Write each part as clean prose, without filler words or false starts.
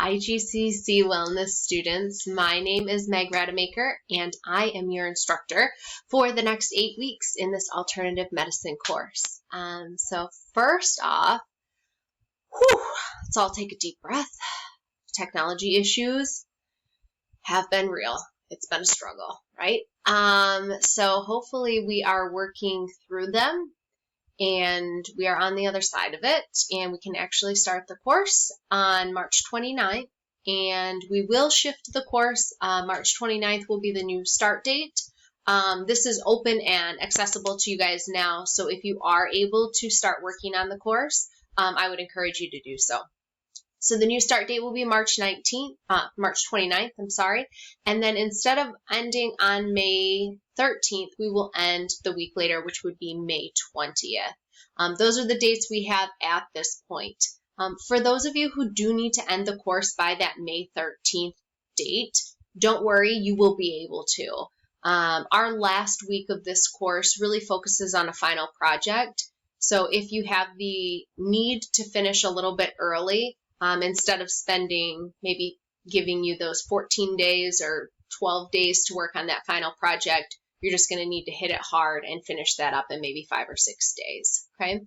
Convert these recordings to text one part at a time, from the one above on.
Hi GCC Wellness students, my name is Meg Rademacher and I am your instructor for the next 8 weeks in this alternative medicine course. So first off, let's all take a deep breath. Technology issues have been real. It's been a struggle, right? So hopefully we are working through them and we are on the other side of it, and we can actually start the course on March 29th, and we will shift the course. March 29th will be the new start date. This is open and accessible to you guys now, so if you are able to start working on the course, I would encourage you to do so. So the new start date will be March 29th, and then instead of ending on May 13th, we will end the week later, which would be May 20th. Those are the dates we have at this point. For those of you who do need to end the course by that May 13th date, don't worry, you will be able to. Our last week of this course really focuses on a final project. So if you have the need to finish a little bit early, instead of maybe giving you those 14 days or 12 days to work on that final project, you're just going to need to hit it hard and finish that up in maybe 5 or 6 days, okay?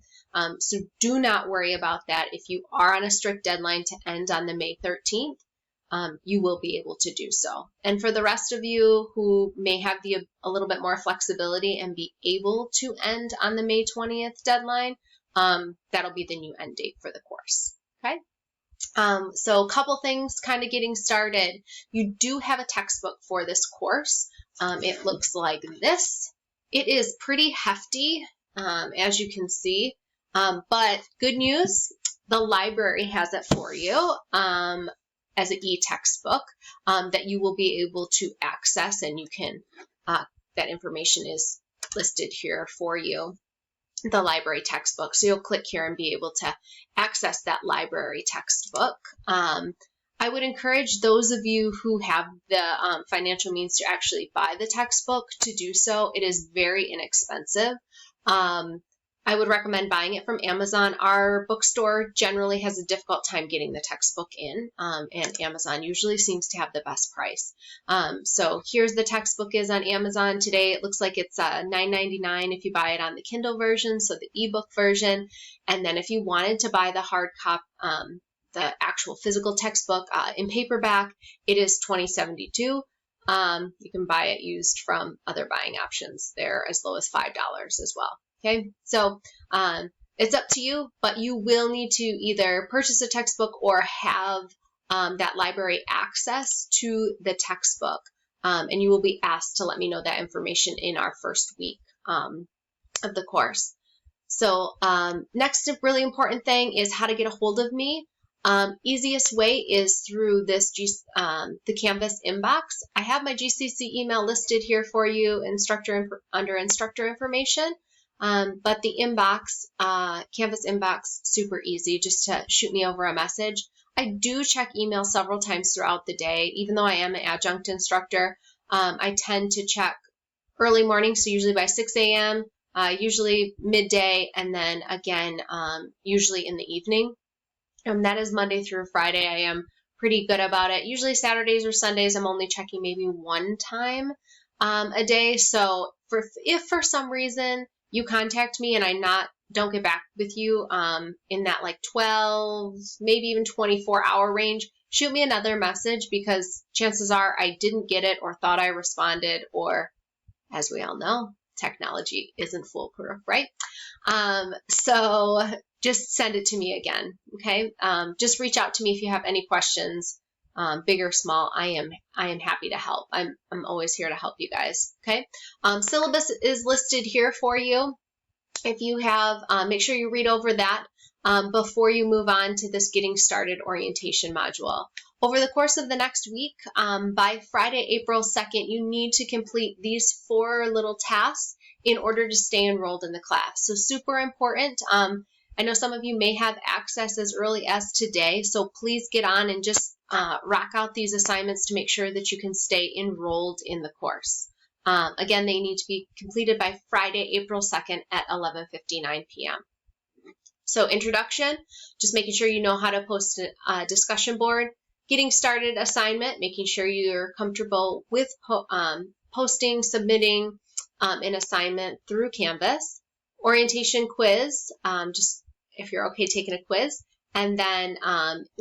So do not worry about that. If you are on a strict deadline to end on the May 13th, you will be able to do so. And for the rest of you who may have a little bit more flexibility and be able to end on the May 20th deadline, that'll be the new end date for the course, okay? So a couple things kind of getting started. You do have a textbook for this course. It looks like this. It is pretty hefty, as you can see, but good news, the library has it for you as an e-textbook that you will be able to access, and you can, that information is listed here for you. The library textbook. So you'll click here and be able to access that library textbook. I would encourage those of you who have the financial means to actually buy the textbook to do so. It is very inexpensive. I would recommend buying it from Amazon. Our bookstore generally has a difficult time getting the textbook in, and Amazon usually seems to have the best price. So here's the textbook is on Amazon today. It looks like it's $9.99 if you buy it on the Kindle version, so the ebook version. And then if you wanted to buy the hard copy, the actual physical textbook in paperback, it is $20.72. You can buy it used from other buying options. They're as low as $5 as well. Okay, so it's up to you, but you will need to either purchase a textbook or have that library access to the textbook, and you will be asked to let me know that information in our first week of the course. So next really important thing is how to get a hold of me. Easiest way is through this the Canvas inbox. I have my GCC email listed here for you, under instructor information. But the inbox, Canvas inbox, super easy, just to shoot me over a message. I do check email several times throughout the day. Even though I am an adjunct instructor, I tend to check early morning, so usually by 6 a.m., usually midday, and then again, usually in the evening. That is Monday through Friday. I am pretty good about it. Usually Saturdays or Sundays, I'm only checking maybe one time a day. So if for some reason you contact me and I don't get back with you in that like 12, maybe even 24-hour range, shoot me another message, because chances are I didn't get it or thought I responded, or, as we all know, technology isn't foolproof, right? So just send it to me again, okay? Just reach out to me if you have any questions, big or small. I am happy to help. I'm always here to help you guys, okay? Syllabus is listed here for you. If you have, make sure you read over that before you move on to this Getting Started orientation module. Over the course of the next week, by Friday, April 2nd, you need to complete these 4 little tasks in order to stay enrolled in the class. So super important. I know some of you may have access as early as today, so please get on and just rock out these assignments to make sure that you can stay enrolled in the course. Again, they need to be completed by Friday, April 2nd at 11:59 p.m. So introduction, just making sure you know how to post a discussion board. getting started assignment, making sure you're comfortable with posting, submitting an assignment through Canvas. Orientation quiz, just if you're okay taking a quiz, and then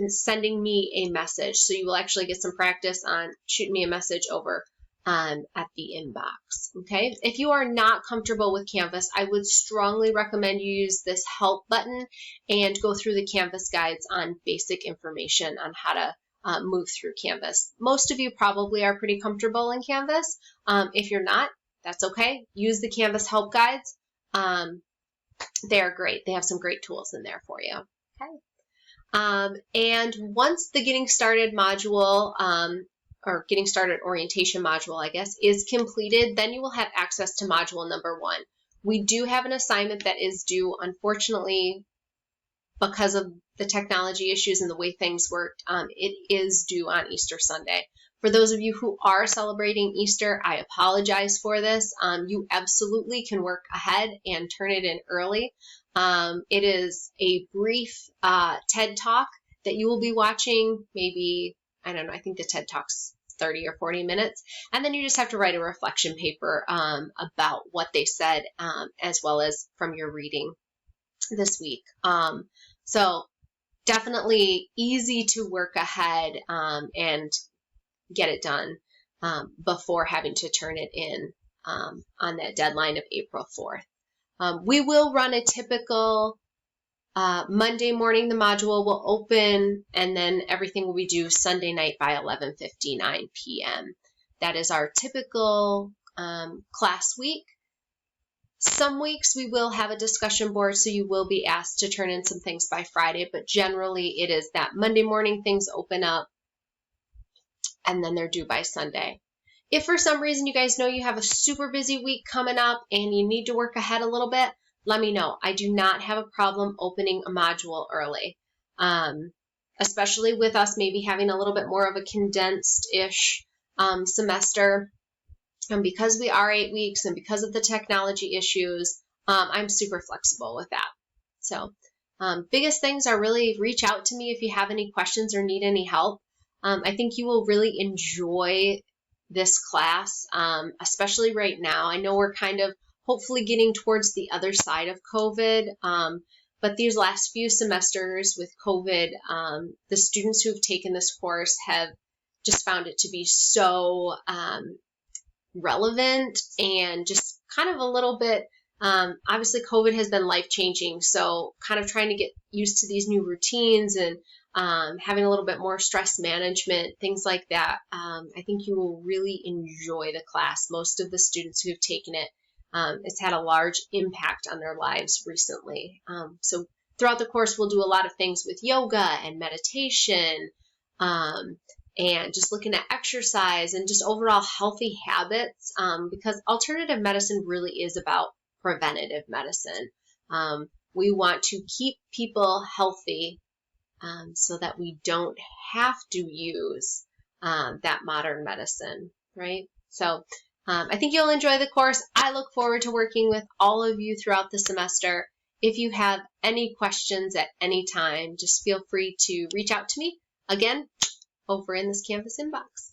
sending me a message. So you will actually get some practice on shooting me a message over at the inbox. Okay. If you are not comfortable with Canvas, I would strongly recommend you use this help button and go through the Canvas guides on basic information on how to move through Canvas. Most of you probably are pretty comfortable in Canvas. If you're not, that's okay. Use the Canvas help guides. They're great. They have some great tools in there for you. Okay. And once the Getting Started module, or Getting Started orientation module, I guess, is completed, then you will have access to module number 1. We do have an assignment that is due, unfortunately, because of the technology issues and the way things worked, it is due on Easter Sunday. For those of you who are celebrating Easter, I apologize for this. You absolutely can work ahead and turn it in early. It is a brief TED Talk that you will be watching, maybe, I don't know, I think the TED Talk's 30 or 40 minutes. And then you just have to write a reflection paper about what they said, as well as from your reading this week. So definitely easy to work ahead and get it done before having to turn it in on that deadline of April 4th. We will run a typical Monday morning. The module will open, and then everything will be due Sunday night by 11:59 p.m. That is our typical class week. Some weeks we will have a discussion board, so you will be asked to turn in some things by Friday, but generally it is that Monday morning things open up, and then they're due by Sunday. If for some reason you guys know you have a super busy week coming up and you need to work ahead a little bit, let me know. I do not have a problem opening a module early, especially with us maybe having a little bit more of a condensed-ish semester. And because we are 8 weeks and because of the technology issues, I'm super flexible with that. So biggest things are really reach out to me if you have any questions or need any help. I think you will really enjoy this class, especially right now. I know we're kind of hopefully getting towards the other side of COVID, but these last few semesters with COVID, the students who have taken this course have just found it to be so relevant and just kind of a little bit, obviously COVID has been life-changing, so kind of trying to get used to these new routines and having a little bit more stress management, things like that. I think you will really enjoy the class. Most of the students who have taken it, it's had a large impact on their lives recently. So throughout the course, we'll do a lot of things with yoga and meditation, and just looking at exercise and just overall healthy habits, because alternative medicine really is about preventative medicine. We want to keep people healthy so that we don't have to use that modern medicine, right? So I think you'll enjoy the course. I look forward to working with all of you throughout the semester. If you have any questions at any time, just feel free to reach out to me. Again, over in this Canvas inbox.